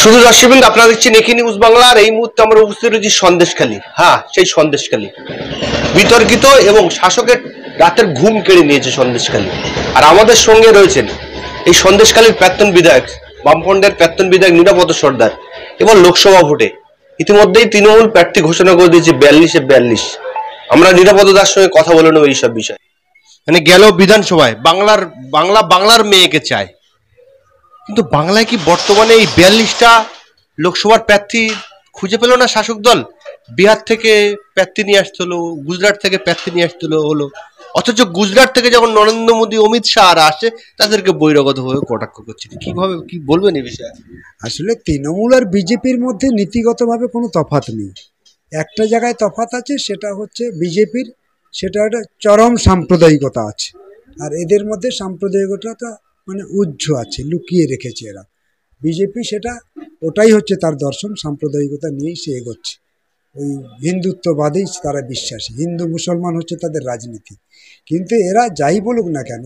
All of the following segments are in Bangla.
শুধু দর্শকবৃন্দ, আপনারা দেখছেন একি নিউজ বাংলা। আর এই মুহূর্তে আমরা উপস্থিত রয়েছি সন্দেশখালী। হ্যাঁ, সেই সন্দেশখালী বিতর্কিত এবং শাসকের রাতের ঘুম কেড়ে নিয়েছে সন্দেশখালী। আর আমাদের সঙ্গে রয়েছেন এই সন্দেশখালীর প্রাক্তন বিধায়ক, বামফ্রন্টের প্রাক্তন বিধায়ক নিরাপদ সর্দার। এবং লোকসভা ভোটে ইতিমধ্যেই তৃণমূল প্রার্থী ঘোষণা করে দিয়েছে 42-এ 42। আমরা নিরাপদ দার সঙ্গে কথা বলে নেব এইসব বিষয়। মানে গেল বিধানসভায় বাংলার মেয়েকে চায়, কিন্তু বাংলায় কি বর্তমানে এই 42টা লোকসভার প্রার্থী খুঁজে পেল না শাসক দল? বিহার থেকে প্রার্থী নিয়ে আসতে হলো, গুজরাট থেকে প্রার্থী নিয়ে আসতে হলো। অথচ গুজরাট থেকে যখন নরেন্দ্র মোদী, অমিত শাহরা আসে, তাদেরকে বহিরাগত হয়ে কটাক্ষ করছে। কিভাবে কি বলবেন এই বিষয়ে? আসলে তৃণমূল আর বিজেপির মধ্যে নীতিগতভাবে কোনো তফাৎ নেই। একটা জায়গায় তফাৎ আছে, সেটা হচ্ছে বিজেপির, সেটা একটা চরম সাম্প্রদায়িকতা আছে। আর এদের মধ্যে সাম্প্রদায়িকতা মানে উজ্জ্ব আছে, লুকিয়ে রেখেছে এরা। বিজেপি সেটা, ওটাই হচ্ছে তার দর্শন, সাম্প্রদায়িকতা নিয়েই সে এগোচ্ছে। ওই হিন্দুত্ববাদেই তারা বিশ্বাসী, হিন্দু মুসলমান হচ্ছে তাদের রাজনীতি। কিন্তু এরা যাই বলুক না কেন,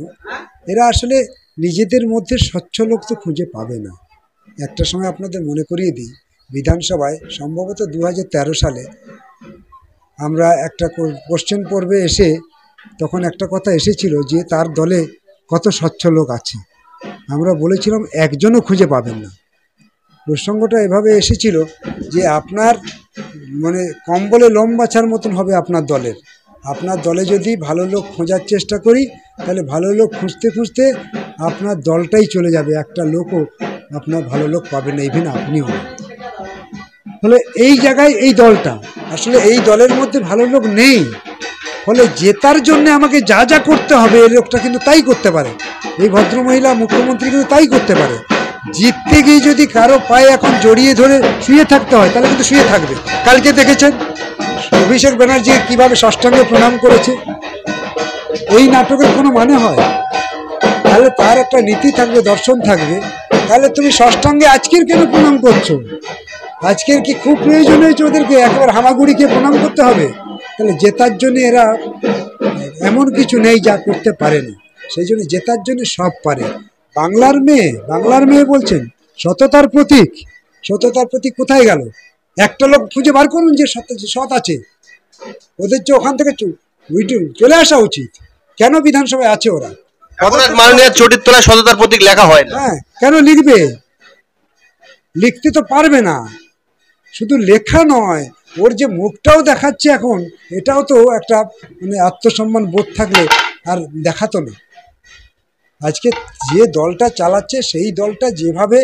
এরা আসলে নিজেদের মধ্যে স্বচ্ছ লোক তো খুঁজে পাবে না। একটা সময় আপনাদের মনে করিয়ে দিই, বিধানসভায় সম্ভবত 2013 সালে আমরা একটা কোশ্চেন পর্বে এসে তখন একটা কথা এসেছিল যে তার দলে কত স্বচ্ছ লোক আছে। আমরা বলেছিলাম একজনও খুঁজে পাবেন না। প্রসঙ্গটা এভাবে এসেছিল যে আপনার মানে কম্বলে লোম বাছার মতন হবে আপনার দলে যদি ভালো লোক খোঁজার চেষ্টা করি, তাহলে ভালো লোক খুঁজতে খুঁজতে আপনার দলটাই চলে যাবে, একটা লোকও আপনার ভালো লোক পাবেন না, ইভেন আপনিও। ফলে এই জায়গায় এই দলটা, আসলে এই দলের মধ্যে ভালো লোক নেই। ফলে জেতার জন্য আমাকে যা যা করতে হবে, এই লোকটা কিন্তু তাই করতে পারে। এই ভদ্রমহিলা মুখ্যমন্ত্রী কিন্তু তাই করতে পারে। জিততে গিয়ে যদি কারো পায়ে এখন জড়িয়ে ধরে শুয়ে থাকতে হয়, তাহলে কিন্তু শুয়ে থাকবে। কালকে দেখেছেন অভিষেক ব্যানার্জি কীভাবে ষষ্ঠাঙ্গে প্রণাম করেছে। এই নাটকের কোনো মানে হয়? তাহলে তার একটা নীতি থাকবে, দর্শন থাকবে। তাহলে তুমি ষষ্ঠাঙ্গে আজকের কেন প্রণাম করছো? আজকের কি খুব প্রয়োজন হয়েছে ওদেরকে একবার হামাগুড়িকে প্রণাম করতে হবে? তাহলে জেতার জন্য এরা এমন কিছু নেই যা করতে পারে না। সেই জন্য জেতার জন্য সব পারে। বাংলার মেয়ে বলছেন, সততার প্রতীক কোথায় গেল? একটা লোক খুঁজে বার করুন যে সৎ আছে। ওদের যে ওখান থেকে চলে আসা উচিত। কেন বিধানসভায় আছে ওরা? মাননীয় চটির তলায় সততার প্রতীক লেখা হয় না। হ্যাঁ, কেন লিখবে? লিখতে তো পারবে না। শুধু লেখা নয়, ওর যে মুখটাও দেখাচ্ছে এখন, এটাও তো একটা মানে আত্মসম্মান বোধ থাকলে আর দেখাতো না। আজকে যে দলটা চালাচ্ছে, সেই দলটা যেভাবে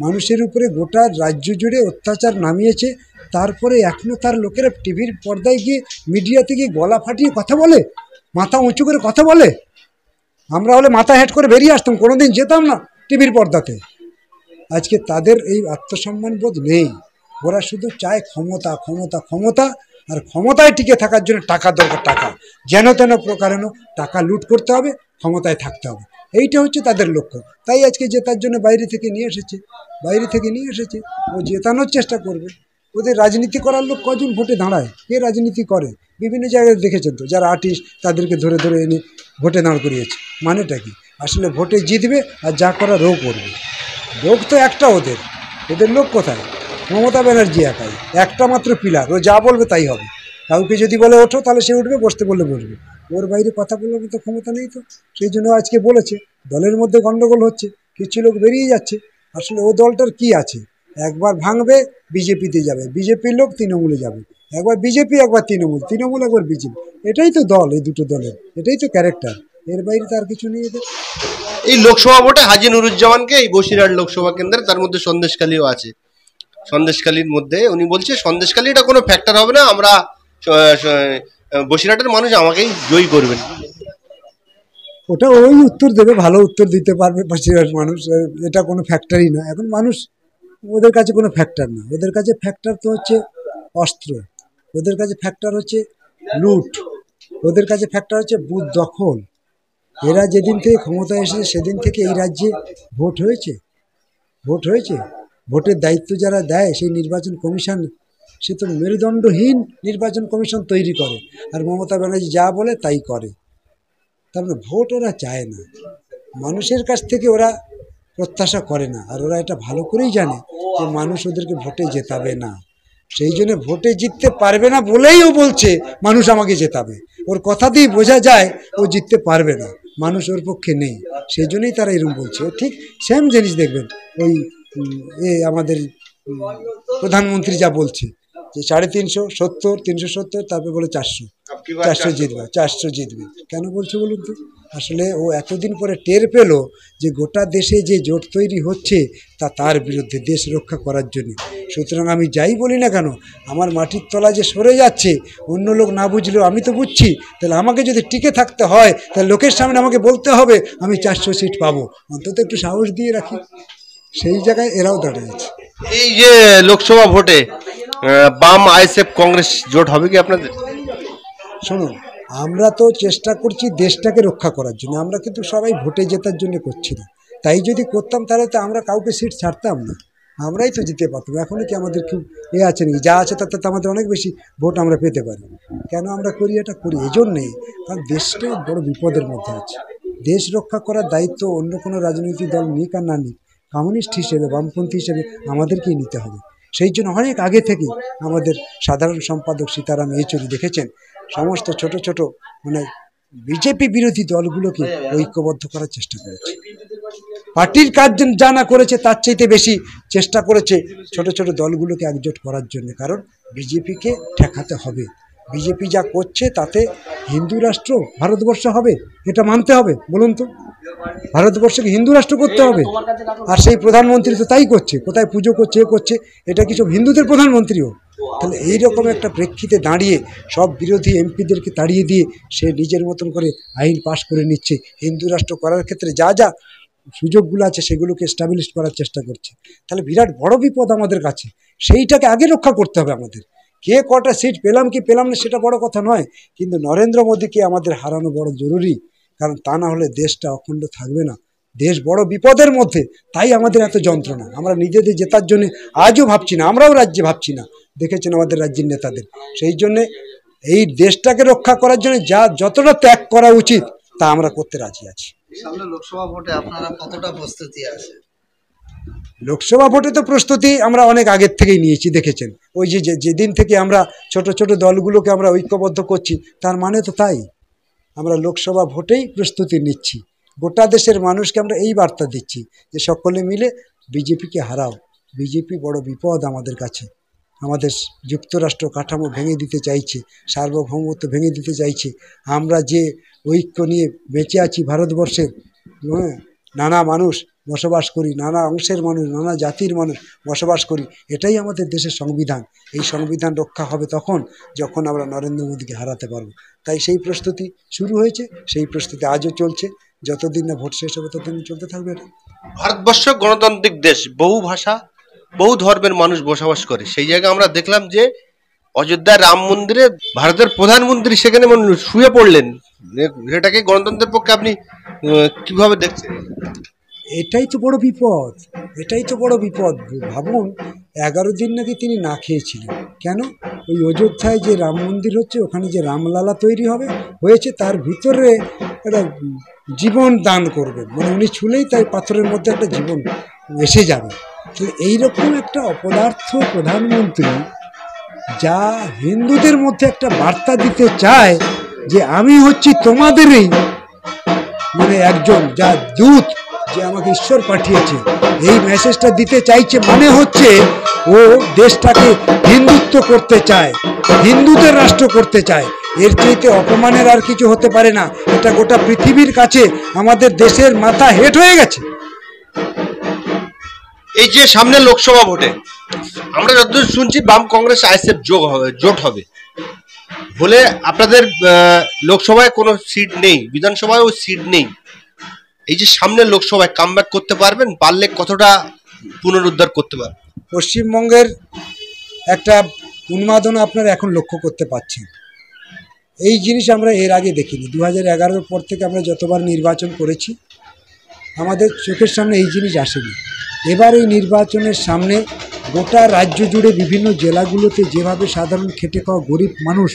মানুষের উপরে গোটা রাজ্য জুড়ে অত্যাচার নামিয়েছে, তারপরে এখনও তার লোকেরা টিভির পর্দায় গিয়ে, মিডিয়াতে গিয়ে গলা ফাটিয়ে কথা বলে, মাথা উঁচু করে কথা বলে। আমরা হলে মাথা হেঁট করে বেরিয়ে আসতাম, কোনোদিন যেতাম না টিভির পর্দাতে। আজকে তাদের এই আত্মসম্মান বোধ নেই। ওরা শুধু চায় ক্ষমতা, আর ক্ষমতায় টিকে থাকার জন্য টাকা দরকার। টাকা যেন তেন প্রকারেণ টাকা লুট করতে হবে, ক্ষমতায় থাকতে হবে, এইটা হচ্ছে তাদের লক্ষ্য। তাই আজকে জেতার জন্য বাইরে থেকে নিয়ে এসেছে। ও জেতানোর চেষ্টা করবে। ওদের রাজনীতি করার লোক কজন ভোটে দাঁড়ায়? কে রাজনীতি করে? বিভিন্ন জায়গায় দেখেছেন তো, যারা আর্টিস্ট তাদেরকে ধরে এনে ভোটে দাঁড় করিয়েছে। মানেটা কি? আসলে ভোটে জিতবে আর যা করা রোগ করবে। লোক তো একটা, ওদের লোক কোথায়? মমতা ব্যানার্জি একাই, একটা মাত্র পিলার। ও যা বলবে তাই হবে। কাউকে যদি বলে ওঠো, তাহলে সে উঠবে, বসতে বললে বসবে। ওর বাইরে কথা বলার মতো ক্ষমতা নেই তো। সেই জন্য আজকে বলেছে দলের মধ্যে গন্ডগোল হচ্ছে, কিছু লোক বেরিয়ে যাচ্ছে। আসলে ও দলটার কি আছে? একবার ভাঙবে বিজেপিতে যাবে, বিজেপির লোক তৃণমূলে যাবে, একবার বিজেপি একবার তৃণমূল একবার বিজেপি। এটাই তো দল, এই দুটো দলের এটাই তো ক্যারেক্টার। এর বাইরে তার কিছু নেই এদের। এই লোকসভা ভোটে হাজী নুরুজ্জামানকে এই বসিরহাট লোকসভা কেন্দ্রে, তার মধ্যে সন্দেশখালীও আছে। সন্দেশখালীর মধ্যে উনি বলছে সন্দেশখালী এটা কোনো ফ্যাক্টর হবে না, আমরা বসিরহাটের মানুষ আমাকেই জয়ী করবেন। ওটা ওই উত্তর দেবে, ভালো উত্তর দিতে পারবে বসিরহাট মানুষ। এটা কোনো ফ্যাক্টরই না। এখন মানুষ, ওদের কাছে কোনো ফ্যাক্টর না। ওদের কাছে ফ্যাক্টর তো হচ্ছে অস্ত্র, ওদের কাছে ফ্যাক্টর হচ্ছে লুট, ওদের কাছে ফ্যাক্টর হচ্ছে বুথ দখল। এরা যেদিন থেকে ক্ষমতায় এসেছে, সেদিন থেকে এই রাজ্যে ভোট হয়েছে। ভোটের দায়িত্ব যারা দেয়, সেই নির্বাচন কমিশন, সে তো মেরুদণ্ডহীন নির্বাচন কমিশন তৈরি করে। আর মমতা ব্যানার্জি যা বলে তাই করে। তার মানে ভোট ওরা চায় না। মানুষের কাছ থেকে ওরা প্রত্যাশা করে না। আর ওরা এটা ভালো করেই জানে যে মানুষ ওদেরকে ভোটে জেতাবে না, সেই জন্য ভোটে জিততে পারবে না বলেই ও বলছে মানুষ আমাকে জেতাবে। ওর কথাতেই বোঝা যায় ও জিততে পারবে না, মানুষ ওর পক্ষে নেই, সেই জন্যই তারা এরকম বলছে। ও ঠিক সেম জিনিস দেখবেন ওই আমাদের প্রধানমন্ত্রী যা বলছে যে 370, 370, তারপরে বলে 400 জিতবে, 400 জিতবে। কেন বলছে বলুন তো? আসলে ও এতদিন পরে টের পেল যে গোটা দেশে যে জোট তৈরি হচ্ছে তা তার বিরুদ্ধে, দেশ রক্ষা করার জন্য। সুতরাং আমি যাই বলি না কেন, আমার মাটির তলা যে সরে যাচ্ছে, অন্য লোক না বুঝলেও আমি তো বুঝছি, তাহলে আমাকে যদি টিকে থাকতে হয় তাহলে লোকের সামনে আমাকে বলতে হবে আমি 400 সিট পাবো, অন্তত একটু সাহস দিয়ে রাখি। সেই জায়গায় এরাও দাঁড়িয়েছে। এই যে লোকসভা ভোটে বাম আইএসএফ কংগ্রেস জোট হবে কি আপনাদের? শুনুন, আমরা তো চেষ্টা করছি দেশটাকে রক্ষা করার জন্য, আমরা কিন্তু সবাই ভোটে জেতার জন্য করছি না। তাই যদি করতাম তাহলে তো আমরা কাউকে সিট ছাড়তাম না, আমরাই তো জিতে পারতাম। এখনও কি আমাদের খুব আছে নাকি? যা আছে তাতে তো আমাদের অনেক বেশি ভোট আমরা পেতে পারি। কেন আমরা করি এটা? করি এই জন্যেই কারণ দেশটা বড় বিপদের মধ্যে আছে। দেশ রক্ষা করার দায়িত্ব অন্য কোনো রাজনৈতিক দল নিক আর না নিক, কমিউনিস্ট হিসেবে, বামপন্থী হিসেবে আমাদেরকেই নিতে হবে। সেই জন্য অনেক আগে থেকেই আমাদের সাধারণ সম্পাদক সীতারাম ইয়েচুরি দেখেছেন সমস্ত ছোট ছোট মানে বিজেপি বিরোধী দলগুলোকে ঐক্যবদ্ধ করার চেষ্টা করেছে। পার্টির কাজ যা না করেছে তার চাইতে বেশি চেষ্টা করেছে ছোট ছোট দলগুলোকে একজোট করার জন্য। কারণ বিজেপিকে ঠেকাতে হবে। বিজেপি যা করছে তাতে হিন্দু রাষ্ট্র ভারতবর্ষ হবে, এটা মানতে হবে। বলুন তো, ভারতবর্ষকে হিন্দু রাষ্ট্র করতে হবে, আর সেই প্রধানমন্ত্রী তো তাই করছে। কোথায় পুজো করছে, এ করছে, এটা কি সব হিন্দুদের প্রধানমন্ত্রীও? তাহলে এইরকম একটা প্রেক্ষিতে দাঁড়িয়ে সব বিরোধী এমপিদেরকে তাড়িয়ে দিয়ে সে নিজের মতন করে আইন পাশ করে নিচ্ছে। হিন্দু রাষ্ট্র করার ক্ষেত্রে যা যা সুযোগগুলো আছে সেগুলোকে এস্টাবলিশ করার চেষ্টা করছে। তাহলে বিরাট বড় বিপদ আমাদের কাছে, সেইটাকে আগে রক্ষা করতে হবে আমাদের। কে কটা সিট পেলাম কি পেলাম না সেটা বড় কথা নয়, কিন্তু নরেন্দ্র মোদীকে আমাদের হারানো বড় জরুরি। কারণ তা না হলে দেশটা অখণ্ড থাকবে না, দেশ বড় বিপদের মধ্যে। তাই আমাদের এত যন্ত্রণা। আমরা নিজেদের জেতার জন্য আজও ভাবছি না, আমরাও রাজ্যে ভাবছি না, দেখেছেন আমাদের রাজ্যের নেতাদের। সেই জন্যে এই দেশটাকে রক্ষা করার জন্য যতটা ত্যাগ করা উচিত তা আমরা করতে রাজি আছি। সামনে লোকসভা ভোটে আপনারা কতটা প্রস্তুতি আছে? লোকসভা ভোটে তো প্রস্তুতি আমরা অনেক আগের থেকেই নিয়েছি, দেখেছেন। ওই যেদিন থেকে আমরা ছোট ছোট দলগুলোকে আমরা ঐক্যবদ্ধ করছি, তার মানে তো তাই আমরা লোকসভা ভোটেই প্রস্তুতি নিচ্ছি। গোটা দেশের মানুষকে আমরা এই বার্তা দিচ্ছি যে সকলে মিলে বিজেপিকে হারাও। বিজেপি বড় বিপদ আমাদের কাছে। আমাদের যুক্তরাষ্ট্র কাঠামো ভেঙে দিতে চাইছে, সার্বভৌমত্ব ভেঙে দিতে চাইছে। আমরা যে ঐক্য নিয়ে বেঁচে আছি ভারতবর্ষের, নানা মানুষ বসবাস করি, নানা অংশের মানুষ, নানা জাতির মানুষ বসবাস করি, এটাই আমাদের দেশের সংবিধান। এই সংবিধান রক্ষা হবে তখন যখন আমরা নরেন্দ্র মোদীকে হারাতে পারবো। তাই সেই প্রস্তুতি শুরু হয়েছে, সেই প্রস্তুতি আজও চলছে। যতদিন না ভোট শেষ হবে ততদিন চলতে থাকবে এটা। ভারতবর্ষ গণতান্ত্রিক দেশ, বহু ভাষা বহু ধর্মের মানুষ বসবাস করে। সেই জায়গায় আমরা দেখলাম যে অযোধ্যার রাম মন্দিরে ভারতের প্রধানমন্ত্রী সেখানে শুয়ে পড়লেন। এটাকে গণতন্ত্রের পক্ষে আপনি কিভাবে দেখছেন? এটাই তো বড় বিপদ, এটাই তো বড় বিপদ। ভাবুন, 11 দিন নাকি তিনি না খেয়েছিলেন। কেন? ওই অযোধ্যায় যে রাম মন্দির হচ্ছে, ওখানে যে রামলালা তৈরি হয়েছে, তার ভিতরে একটা জীবন দান করবেন, মানে উনি ছুলেই তাই পাথরের মধ্যে একটা জীবন এসে যাবে। তো এইরকম একটা অপদার্থ প্রধানমন্ত্রী যা হিন্দুদের মধ্যে একটা বার্তা দিতে চায় যে আমি হচ্ছি তোমাদেরই মানে একজন, যা দূত, যে আমাকে ঈশ্বর পাঠিয়েছে, এই মেসেজটা দিতে চাইছে। মানে হচ্ছে ও দেশটাকে হিন্দুত্ব করতে চায়, হিন্দুদের রাষ্ট্র করতে চায়। এর চাইতে অপমানের আর কিছু হতে পারে না। এটা গোটা পৃথিবীর কাছে আমাদের দেশের মাথা হেট হয়ে গেছে। এই যে সামনে লোকসভা ভোটে আমরা যতদূর শুনছি বাম কংগ্রেস আইএসএফ জোট হবে বলে, আপনাদের লোকসভায় কোনো সিট নেই, বিধানসভায়ও সিট নেই। এই যে সামনে লোকসভায় কামব্যাক করতে পারবেন? পারলে কতটা পুনরুদ্ধার করতে পারবেন? পশ্চিমবঙ্গের একটা উন্মাদনা আপনারা এখন লক্ষ্য করতে পারছেন। এই জিনিস আমরা এর আগে দেখিনি। 2011-র পর থেকে আমরা যতবার নির্বাচন করেছি আমাদের চোখের সামনে এই জিনিস আসেনি। এবার এই নির্বাচনের সামনে গোটা রাজ্য জুড়ে বিভিন্ন জেলাগুলোতে যেভাবে সাধারণ খেটে খাওয়া গরিব মানুষ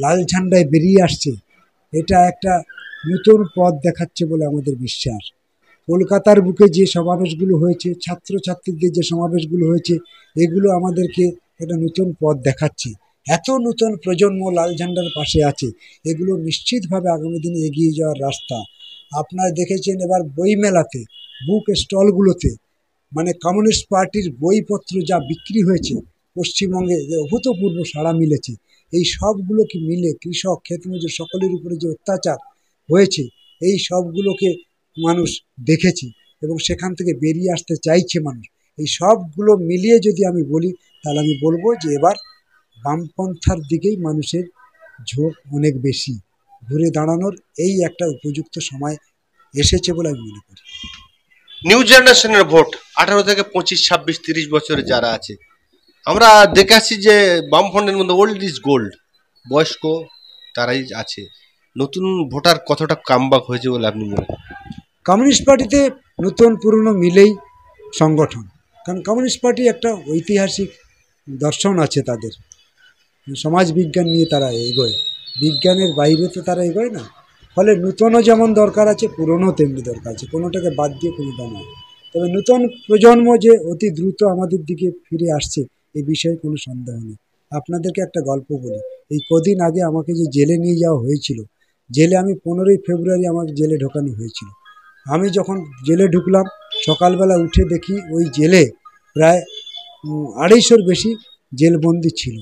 লাল ঝান্ডায় বেরিয়ে আসছে, এটা একটা নতুন পথ দেখাচ্ছে বলে আমাদের বিশ্বাস। কলকাতার বুকে যে সমাবেশগুলো হয়েছে, ছাত্রছাত্রীদের যে সমাবেশগুলো হয়েছে, এগুলো আমাদেরকে একটা নতুন পথ দেখাচ্ছে। এত নতুন প্রজন্ম লাল ঝান্ডার পাশে আছে, এগুলো নিশ্চিতভাবে আগামী দিনে এগিয়ে যাওয়ার রাস্তা। আপনারা দেখেছেন এবার বইমেলাতে, বুক স্টলগুলোতে, মানে কমিউনিস্ট পার্টির বইপত্র যা বিক্রি হয়েছে পশ্চিমবঙ্গে, যে অভূতপূর্ব সাড়া মিলেছে। এই সবগুলোকে মিলে কৃষক, ক্ষেতমজুর সকলের উপরে যে অত্যাচার হয়েছে, এই সবগুলোকে মানুষ দেখেছে এবং সেখান থেকে বেরিয়ে আসতে চাইছে মানুষ। এই সবগুলো মিলিয়ে যদি আমি বলি, তাহলে আমি বলবো যে এবার বামপন্থার দিকেই মানুষের ঝোঁক অনেক বেশি। ঘুরে দাঁড়ানোর এই একটা উপযুক্ত সময় এসেছে বলে আমি মনে করি। নিউ জেনারেশনের ভোট 18 থেকে 25, 26, 30 বছরে যারা আছে, আমরা দেখে আসছি যে বামফ্রন্টের মধ্যে ওল্ড ইজ গোল্ড, বয়স্ক তারাই আছে। নতুন ভোটার কতটা কামব্যাক হয়েছে বলে আপনি মনে করেন? কমিউনিস্ট পার্টিতে নতুন পুরনো মিলেই সংগঠন, কারণ কমিউনিস্ট পার্টি একটা ঐতিহাসিক দর্শন আছে তাদের, সমাজ বিজ্ঞান নিয়ে তারা এগোয়, বিজ্ঞানের বাইরে তো তারা এগোয় না। ফলে নূতনও যেমন দরকার আছে, পুরনো তেমনি দরকার আছে, কোনোটাকে বাদ দিয়ে কোনোটা নয়। তবে নতুন প্রজন্ম যে অতি দ্রুত আমাদের দিকে ফিরে আসছে, এই বিষয়ে কোনো সন্দেহ নেই। আপনাদেরকে একটা গল্প বলি। এই কদিন আগে আমাকে যে জেলে নিয়ে যাওয়া হয়েছিল, জেলে আমি 15ই ফেব্রুয়ারি আমাকে জেলে ঢোকানো হয়েছিল। আমি যখন জেলে ঢুকলাম, সকালবেলা উঠে দেখি ওই জেলে প্রায় 250-র বেশি জেলবন্দি ছিল।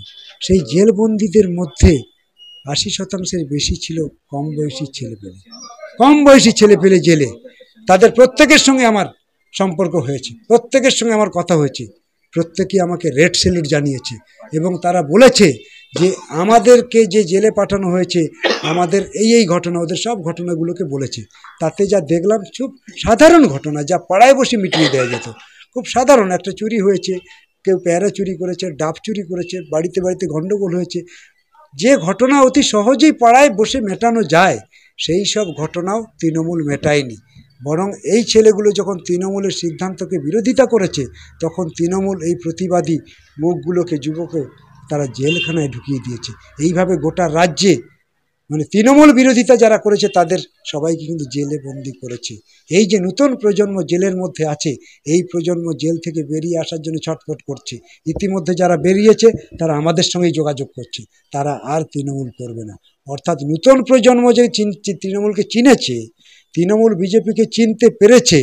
সেই জেলবন্দিদের মধ্যে 80% বেশি ছিল কম বয়সী ছেলেপেলে জেলে। তাদের প্রত্যেকের সঙ্গে আমার সম্পর্ক হয়েছে, প্রত্যেকের সঙ্গে আমার কথা হয়েছে, প্রত্যেকেই আমাকে রেড স্যালুট জানিয়েছে এবং তারা বলেছে যে আমাদেরকে যে জেলে পাঠানো হয়েছে, আমাদের এই ঘটনা, ওদের সব ঘটনাগুলোকে বলেছে। তাতে যা দেখলাম খুব সাধারণ ঘটনা, যা পাড়ায় বসে মিটিয়ে দেওয়া যেত। খুব সাধারণ একটা চুরি হয়েছে, কেউ পেয়ারা চুরি করেছে, ডাব চুরি করেছে, বাড়িতে বাড়িতে গণ্ডগোল হয়েছে, যে ঘটনা অতি সহজেই পাড়ায় বসে মেটানো যায়, সেই সব ঘটনাও তৃণমূল মেটায়নি। বরং এই ছেলেগুলো যখন তৃণমূলের সিদ্ধান্তকে বিরোধিতা করেছে, তখন তৃণমূল এই প্রতিবাদী মুখগুলোকে, যুবকে তারা জেলখানায় ঢুকিয়ে দিয়েছে। এইভাবে গোটা রাজ্যে মানে তৃণমূল বিরোধিতা যারা করেছে তাদের সবাইকে কিন্তু জেলে বন্দি করেছে। এই যে নতুন প্রজন্ম জেলের মধ্যে আছে, এই প্রজন্ম জেল থেকে বেরিয়ে আসার জন্য ছটফট করছে। ইতিমধ্যে যারা বেরিয়েছে তারা আমাদের সঙ্গেই যোগাযোগ করছে, তারা আর তৃণমূল করবে না। অর্থাৎ নতুন প্রজন্ম যে তৃণমূলকে চিনেছে, তৃণমূল বিজেপিকে চিনতে পেরেছে,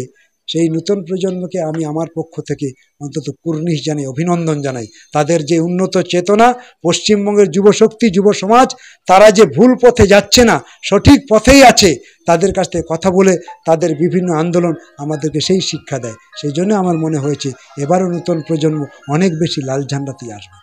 সেই নতুন প্রজন্মকে আমি আমার পক্ষ থেকে অন্তত কুর্নিশ জানাই, অভিনন্দন জানাই। তাদের যে উন্নত চেতনা, পশ্চিমবঙ্গের যুবশক্তি, যুব সমাজ, তারা যে ভুল পথে যাচ্ছে না, সঠিক পথেই আছে, তাদের কাছ থেকে কথা বলে তাদের বিভিন্ন আন্দোলন আমাদেরকে সেই শিক্ষা দেয়। সেই জন্য আমার মনে হয়েছে এবারও নতুন প্রজন্ম অনেক বেশি লাল ঝান্ডাতেই আসবে।